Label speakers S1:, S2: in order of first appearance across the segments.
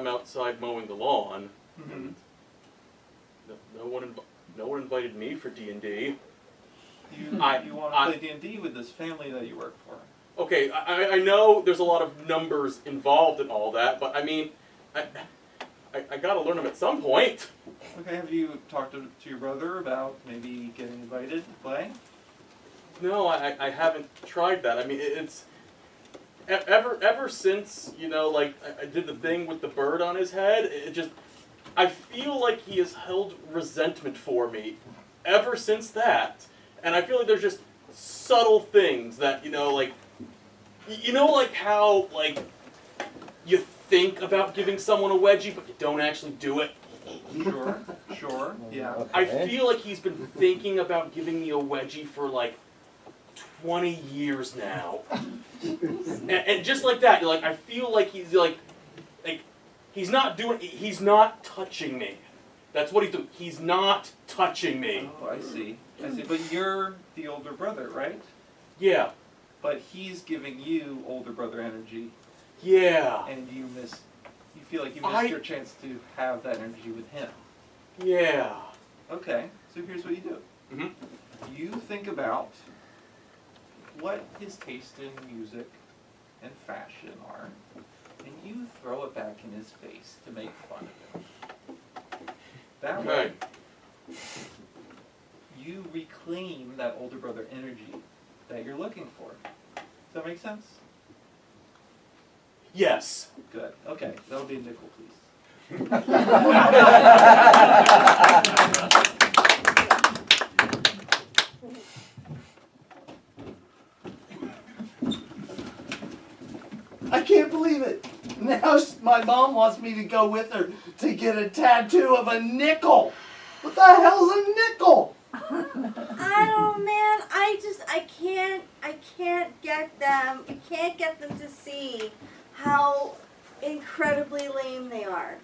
S1: I'm outside mowing the lawn.
S2: Mm-hmm.
S1: No one invited me for D&D.
S2: You want to play D&D with this family that you work for.
S1: Okay, I know there's a lot of numbers involved in all that, but I mean, I gotta learn them at some point.
S2: Okay, have you talked to your brother about maybe getting invited to play?
S1: No, I haven't tried that. I mean, it's ever since, you know, like I did the thing with the bird on his head. I feel like he has held resentment for me ever since that, and I feel like there's just subtle things that, you know, like how like you think about giving someone a wedgie, but you don't actually do it.
S2: Sure, yeah.
S3: Okay.
S1: I feel like he's been thinking about giving me a wedgie for like 20 years now. and just like that, like I feel like he's he's not touching me. That's what he's doing. He's not touching me.
S2: Oh, I see. But you're the older brother, right?
S1: Yeah.
S2: But he's giving you older brother energy.
S1: Yeah.
S2: And you feel like you missed your chance to have that energy with him.
S1: Yeah.
S2: Okay, so here's what you do.
S1: Mm-hmm.
S2: You think about what his taste in music and fashion are, and you throw it back in his face to make fun of him. That way, you reclaim that older brother energy that you're looking for. Does that make sense?
S1: Yes.
S2: Good. Okay, that'll be a nickel, please.
S3: I can't believe it. Now my mom wants me to go with her to get a tattoo of a nickel. What the hell's a nickel?
S4: I don't, man. I can't get them. I can't get them to see how incredibly lame they are.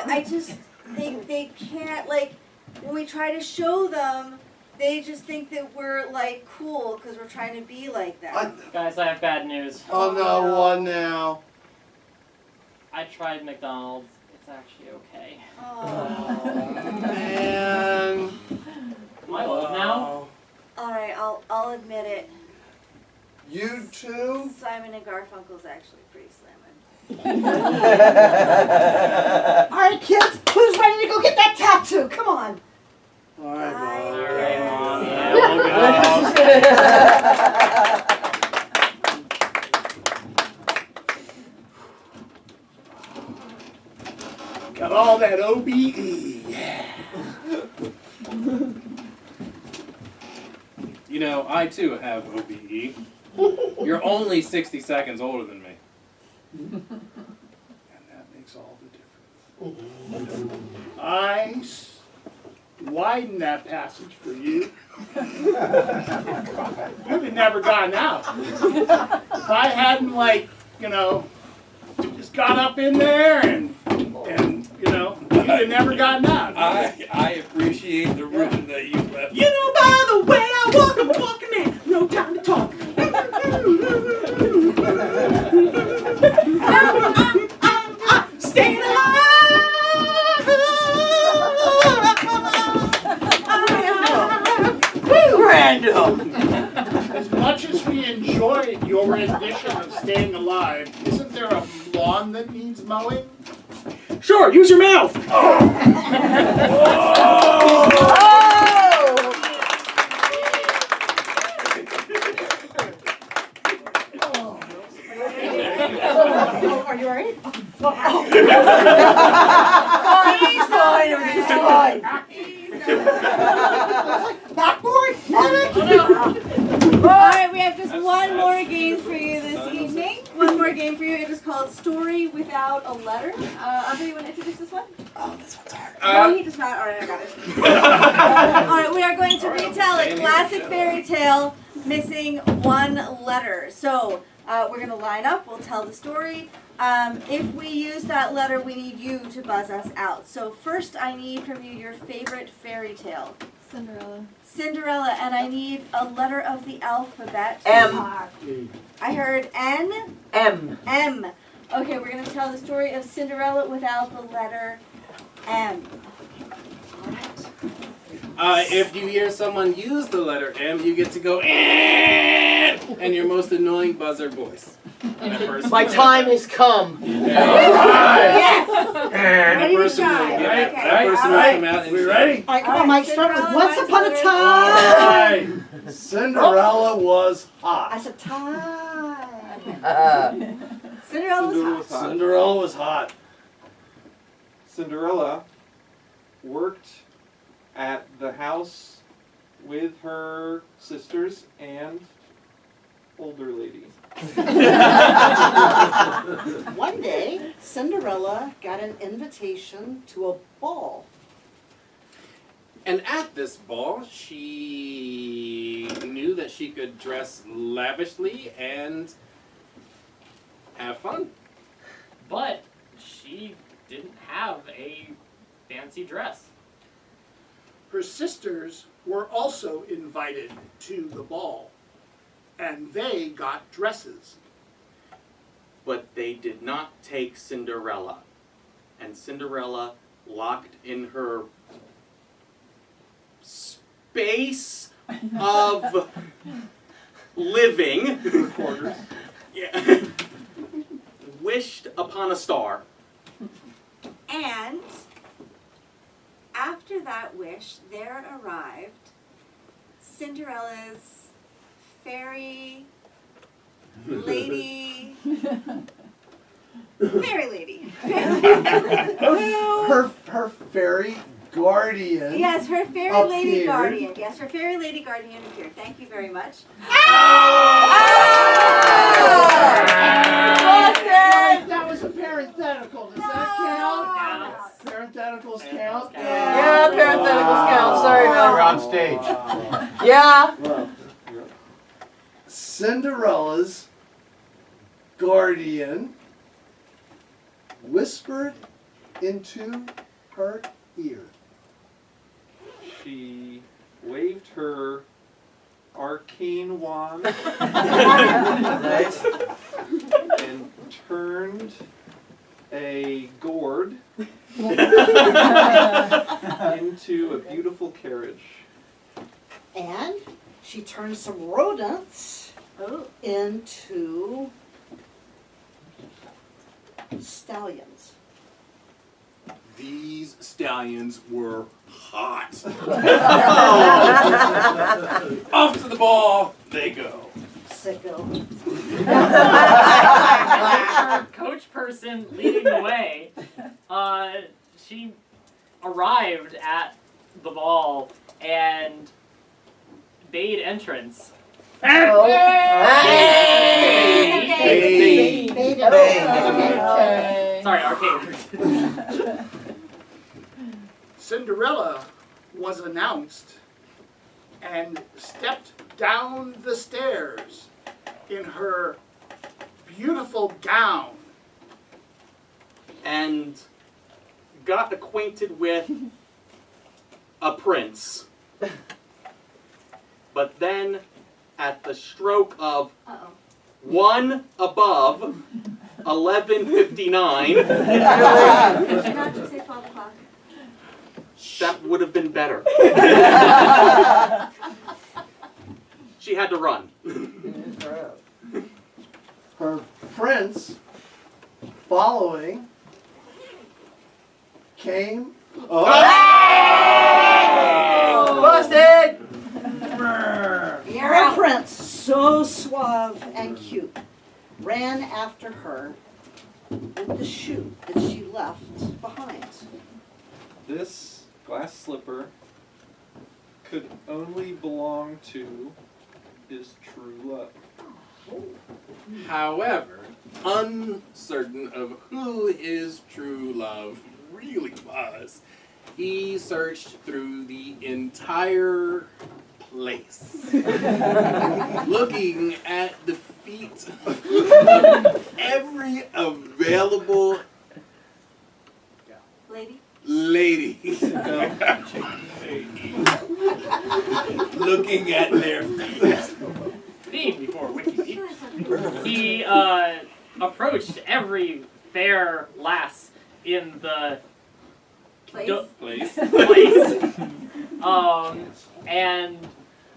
S4: They can't, like, when we try to show them, they just think that we're, like, cool because we're trying to be like them.
S5: Guys, I have bad news.
S3: Oh no, what now?
S5: I tried McDonald's. It's actually okay.
S4: Oh.
S3: Man.
S5: Am I old now?
S4: Alright, I'll admit it.
S3: You too?
S4: Simon and Garfunkel's actually pretty slamming.
S6: Alright, kids, who's ready to go get that tattoo? Come on.
S3: Alright, Mom.
S5: Alright, Mom. Yeah, we'll go.
S3: Got all that OBE. Yeah.
S7: You know, I too have OBE. You're only 60 seconds older than me. And that makes all the difference.
S8: I widened that passage for you. You'd have never gotten out. If I hadn't, like, you know, just got up in there and you know, you'd have never gotten out.
S7: I appreciate the room that you left.
S6: You know, by the way I walk, I'm walking in. No time to talk. Staying alive.
S3: Randall.
S8: As much as we enjoyed your rendition of Staying Alive, isn't there a lawn that needs mowing?
S1: Sure, use your mouth!
S6: Are you alright?
S4: He's fine.
S6: Backboard?
S4: Alright, we have just one more game for you this evening. One more game for you. It is called Story Without a Letter. Andre, you want to introduce this one?
S3: Oh, this one's hard.
S4: No, he does not. Alright, I got it. Alright, we are going to retell a classic fairy tale missing one letter. So, we're going to line up. We'll tell the story. If we use that letter, we need you to buzz us out. So first I need from you your favorite fairy tale.
S9: Cinderella.
S4: Cinderella, and I need a letter of the alphabet.
S6: M.
S4: I heard N.
S6: M.
S4: M. Okay, we're gonna tell the story of Cinderella without the letter M.
S7: If you hear someone use the letter M, you get to go and your most annoying buzzer voice. And a person
S9: My time has come.
S4: Yes!
S7: And a
S4: Ready to
S7: person will
S4: shine.
S7: get
S4: Okay.
S7: that person will come out and
S3: We ready?
S9: All right, come on,
S4: Alright,
S9: Mike. Start with
S4: Cinderella,
S9: once upon a
S4: Cinderella.
S9: time.
S3: Cinderella was
S9: I
S3: hot.
S9: said time.
S4: Cinderella was hot.
S2: hot.
S3: Cinderella was hot.
S2: Cinderella worked at the house with her sisters and older lady.
S9: One day, Cinderella got an invitation to a ball.
S7: And at this ball, she knew that she could dress lavishly and have fun.
S5: But she didn't have a fancy dress.
S8: Her sisters were also invited to the ball, and they got dresses.
S1: But they did not take Cinderella. And Cinderella, locked in her space of living,
S2: Quarters.
S1: yeah, wished upon a star.
S4: And after that wish, there arrived Cinderella's fairy lady, fairy lady.
S3: Her fairy guardian.
S4: Yes, her fairy lady
S3: Appeared.
S4: guardian. Yes, her fairy lady guardian appeared. Thank you very much.
S8: That was a parenthetical. Does that count? Parentheticals count?
S9: Yeah, parentheticals count. Sorry,
S10: You're
S9: Mel.
S10: on stage.
S9: Yeah.
S3: Cinderella's guardian whispered into her ear.
S2: She waved her arcane wand
S9: Nice.
S2: and turned a gourd into a beautiful carriage.
S9: And she turned some rodents
S4: Oh,
S9: into stallions.
S7: These stallions were hot. Off to the ball they go.
S9: Sicko.
S5: Her coach person leading the way, she arrived at the ball and bade entrance.
S9: Oh.
S4: Hey.
S5: Sorry, arcade.
S8: Cinderella was announced and stepped down the stairs in her beautiful gown.
S1: And got acquainted with a prince. But then, at the stroke of
S4: Uh-oh.
S1: 1 above 11:59,
S4: Did you not just say 12 o'clock?
S1: that would have been better. She had to run.
S3: Her prince, following, came.
S9: Busted!
S4: You're
S9: Her
S4: out.
S9: prince, so suave and cute, ran after her with the shoe that she left behind.
S2: This glass slipper could only belong to his true love.
S7: However, uncertain of who his true love really was, he searched through the entire place, looking at the feet of every available
S4: Lady?
S7: lady. Looking at their feet.
S5: Theme before Wiki. He approached every fair lass in the
S4: Place.
S5: place, and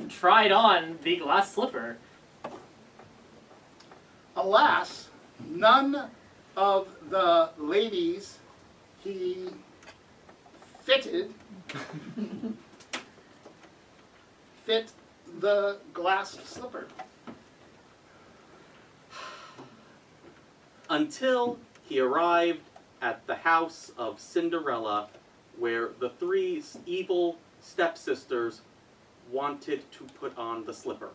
S5: tried on the glass slipper.
S8: Alas, none of the ladies he fitted fit the glass slipper.
S1: Until he arrived at the house of Cinderella, where the three evil stepsisters wanted to put on the slipper.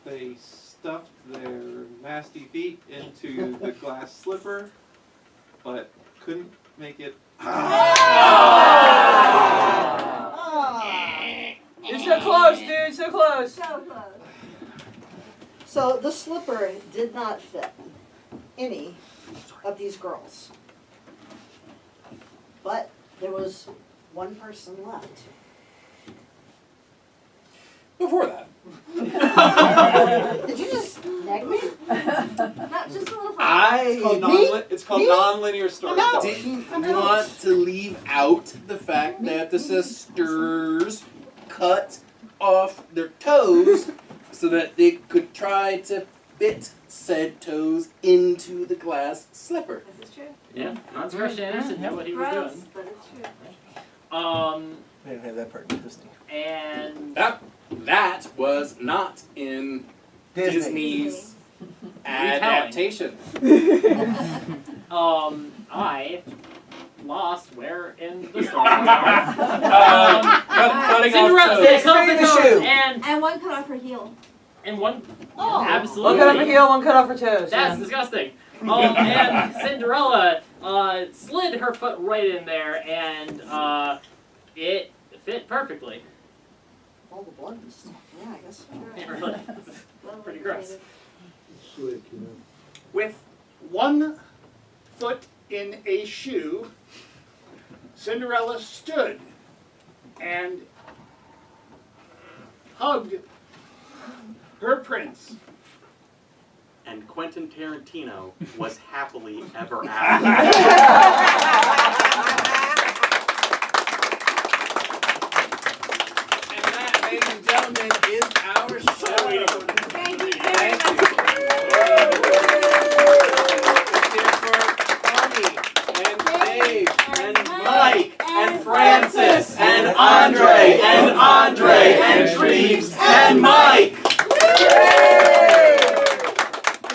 S2: They stuffed their nasty feet into the glass slipper, but couldn't make it.
S9: You're
S6: so close, dude, so close.
S4: So close.
S9: So the slipper did not fit any of these girls. But there was one person left.
S7: Before that,
S9: Did you just nag me?
S4: Not just a little fun.
S2: It's called non-linear storytelling.
S3: Didn't want to leave out the fact that the sisters cut off their toes so that they could try to fit said toes into the glass slipper.
S4: This is true.
S5: Yeah, that's where Shannon didn't know what he was
S4: Gross,
S5: doing.
S4: but it's true.
S3: I didn't have that part interesting.
S5: And
S7: that was not in Disney's adaptation.
S5: I lost where in the story.
S7: Cutting
S5: Cinderella
S7: off
S5: takes
S7: toes.
S5: off the toes and
S4: one cut off her heel.
S5: one
S9: Oh.
S5: absolutely.
S6: One cut off her heel, one cut off her toes.
S5: That's disgusting. And Cinderella slid her foot right in there, and it fit perfectly.
S9: All the blood and stuff. Yeah, I guess.
S5: It really,
S4: Well
S5: pretty gross.
S8: With one foot in a shoe, Cinderella stood and hugged her prince.
S1: And Quentin Tarantino was happily ever after.
S3: And that, ladies and gentlemen, is our show.
S4: Thank you very much.
S3: And Dave,
S1: and Mike, and Francis, and Andre, and Treves,